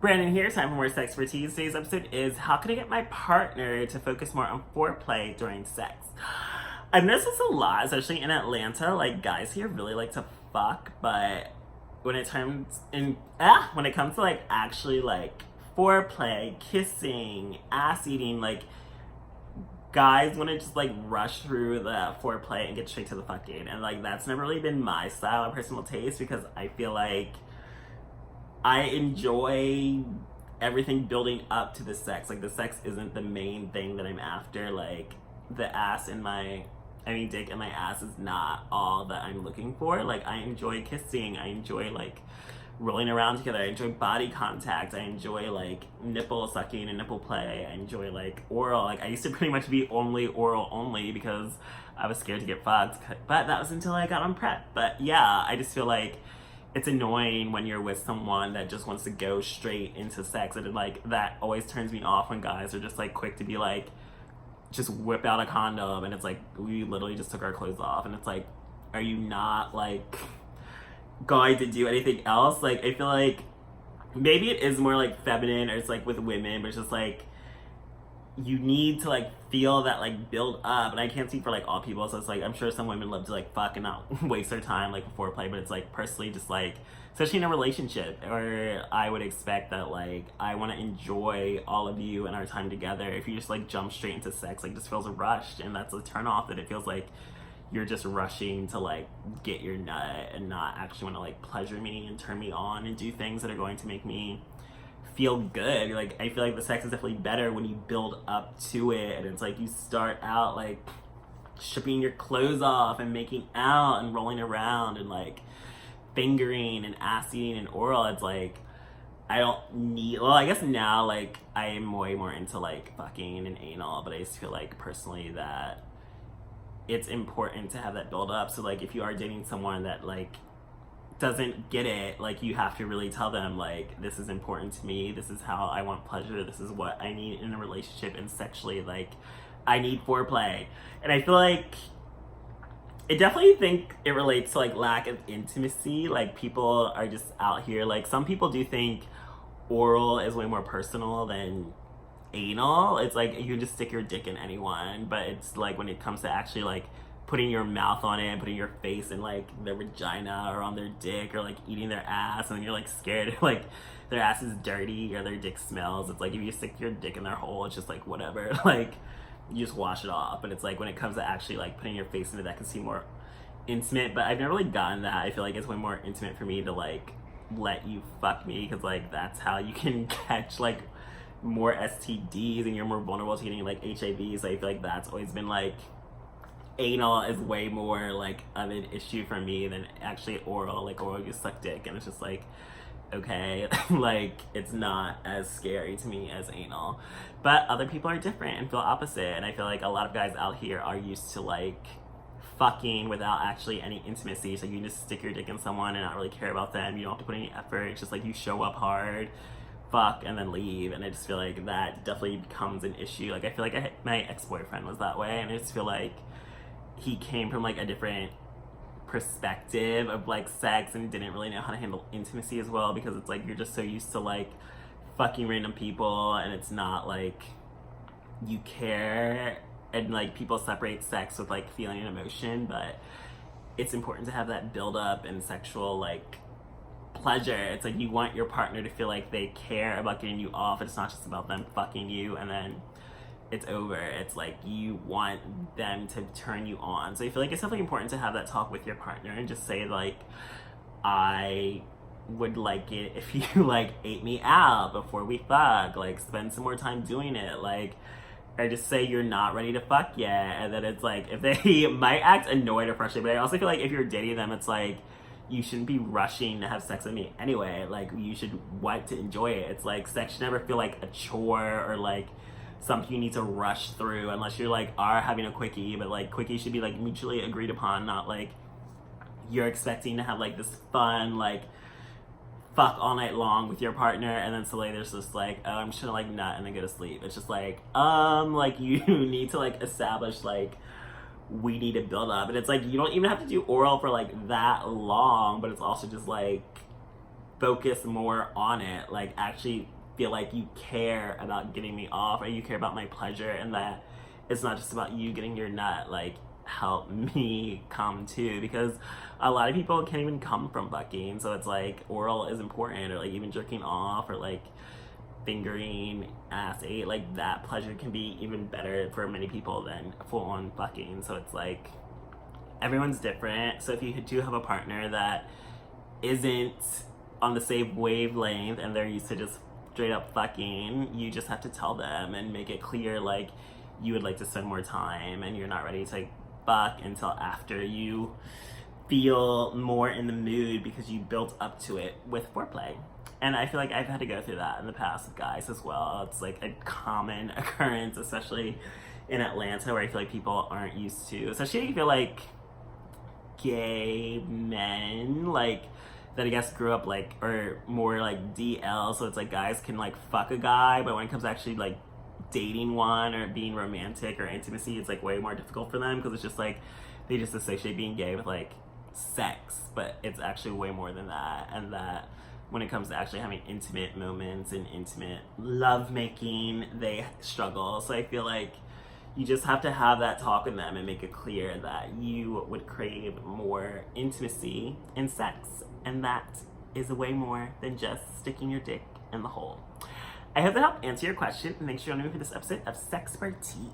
Brandon here, time for more SexxxPerTease. Today's episode is how can I get my partner to focus more on foreplay during sex? I've noticed this a lot, especially in Atlanta. Like, guys here really like to fuck, but when it comes to like actually like foreplay, kissing, ass eating, like guys want to just like rush through the foreplay and get straight to the fucking, and like that's never really been my style of personal taste because I feel like I enjoy everything building up to the sex. Like, the sex isn't the main thing that I'm after. Like, the dick in my ass is not all that I'm looking for. Like, I enjoy kissing. I enjoy, like, rolling around together. I enjoy body contact. I enjoy, like, nipple sucking and nipple play. I enjoy, like, oral. Like, I used to pretty much be only oral only because I was scared to get fucked. But that was until I got on PrEP. But, yeah, I just feel like it's annoying when you're with someone that just wants to go straight into sex, and like that always turns me off when guys are just like quick to be like, just whip out a condom, and it's like we literally just took our clothes off, and it's like, are you not like going to do anything else? Like, I feel like maybe it is more like feminine, or it's like with women, but it's just like you need to like feel that like build up, and I can't speak for like all people, so it's like I'm sure some women love to like fuck and not waste their time like with foreplay, but it's like personally just like, especially in a relationship, or I would expect that like I want to enjoy all of you and our time together. If you just like jump straight into sex, like, just feels rushed, and that's a turn off, that it feels like you're just rushing to like get your nut and not actually want to like pleasure me and turn me on and do things that are going to make me feel good. Like, I feel like the sex is definitely better when you build up to it, and it's like you start out like stripping your clothes off and making out and rolling around and like fingering and ass eating and oral. It's like I don't need, well, I guess now like I am way more into like fucking and anal, but I just feel like personally that it's important to have that build up. So like if you are dating someone that like doesn't get it, like you have to really tell them like, this is important to me, this is how I want pleasure, this is what I need in a relationship, and sexually like I need foreplay. And I feel like I definitely think it relates to like lack of intimacy. Like, people are just out here, like some people do think oral is way more personal than anal. It's like you can just stick your dick in anyone, but it's like when it comes to actually like putting your mouth on it and putting your face in like their vagina or on their dick, or like eating their ass, and then you're like scared like their ass is dirty or their dick smells. It's like if you stick your dick in their hole, it's just like whatever, like you just wash it off. But it's like when it comes to actually like putting your face into that, can seem more intimate, but I've never really gotten that. I feel like it's way more intimate for me to like let you fuck me, because like that's how you can catch like more STDs, and you're more vulnerable to getting like HIV. So I feel like that's always been like, anal is way more like of an issue for me than actually oral. Like, oral, you suck dick and it's just like, okay, like it's not as scary to me as anal. But other people are different and feel opposite, and I feel like a lot of guys out here are used to like fucking without actually any intimacy. So you can just stick your dick in someone and not really care about them. You don't have to put any effort. It's just like you show up hard, fuck, and then leave. And I just feel like that definitely becomes an issue. Like, I feel like my ex-boyfriend was that way, and I just feel like he came from like a different perspective of like sex and didn't really know how to handle intimacy as well, because it's like you're just so used to like fucking random people, and it's not like you care, and like people separate sex with like feeling and emotion, but it's important to have that build up and sexual like pleasure. It's like you want your partner to feel like they care about getting you off. It's not just about them fucking you and then it's over. It's like you want them to turn you on. So I feel like it's definitely important to have that talk with your partner and just say like, I would like it if you like ate me out before we fuck, like spend some more time doing it, like, or just say you're not ready to fuck yet. And then it's like, if they might act annoyed or frustrated, but I also feel like if you're dating them, it's like you shouldn't be rushing to have sex with me anyway. Like, you should want to enjoy it. It's like sex should never feel like a chore or like something you need to rush through, unless you're like are having a quickie. But like quickie should be like mutually agreed upon, not like you're expecting to have like this fun like fuck all night long with your partner, and then suddenly there's just like, oh, I'm just gonna like nut and then go to sleep. It's just like you need to like establish like we need to build up. And it's like you don't even have to do oral for like that long, but it's also just like focus more on it, like actually feel like you care about getting me off or you care about my pleasure, and that it's not just about you getting your nut, like help me come too, because a lot of people can't even come from fucking, so it's like oral is important, or like even jerking off, or like fingering, ass ate, like that pleasure can be even better for many people than full on fucking. So it's like everyone's different. So if you do have a partner that isn't on the same wavelength and they're used to just straight up fucking, you just have to tell them and make it clear like you would like to spend more time and you're not ready to like fuck until after you feel more in the mood because you built up to it with foreplay. And I feel like I've had to go through that in the past with guys as well. It's like a common occurrence, especially in Atlanta, where I feel like people aren't used to, especially I feel like gay men, like that I guess grew up like, or more like DL, so it's like guys can like fuck a guy, but when it comes to actually like dating one or being romantic or intimacy, it's like way more difficult for them, because it's just like they just associate being gay with like sex, but it's actually way more than that. And that when it comes to actually having intimate moments and intimate love making, they struggle. So I feel like you just have to have that talk with them and make it clear that you would crave more intimacy in sex, and that is way more than just sticking your dick in the hole. I hope that helped answer your question, and make sure you join me for this episode of SexxxPerTease.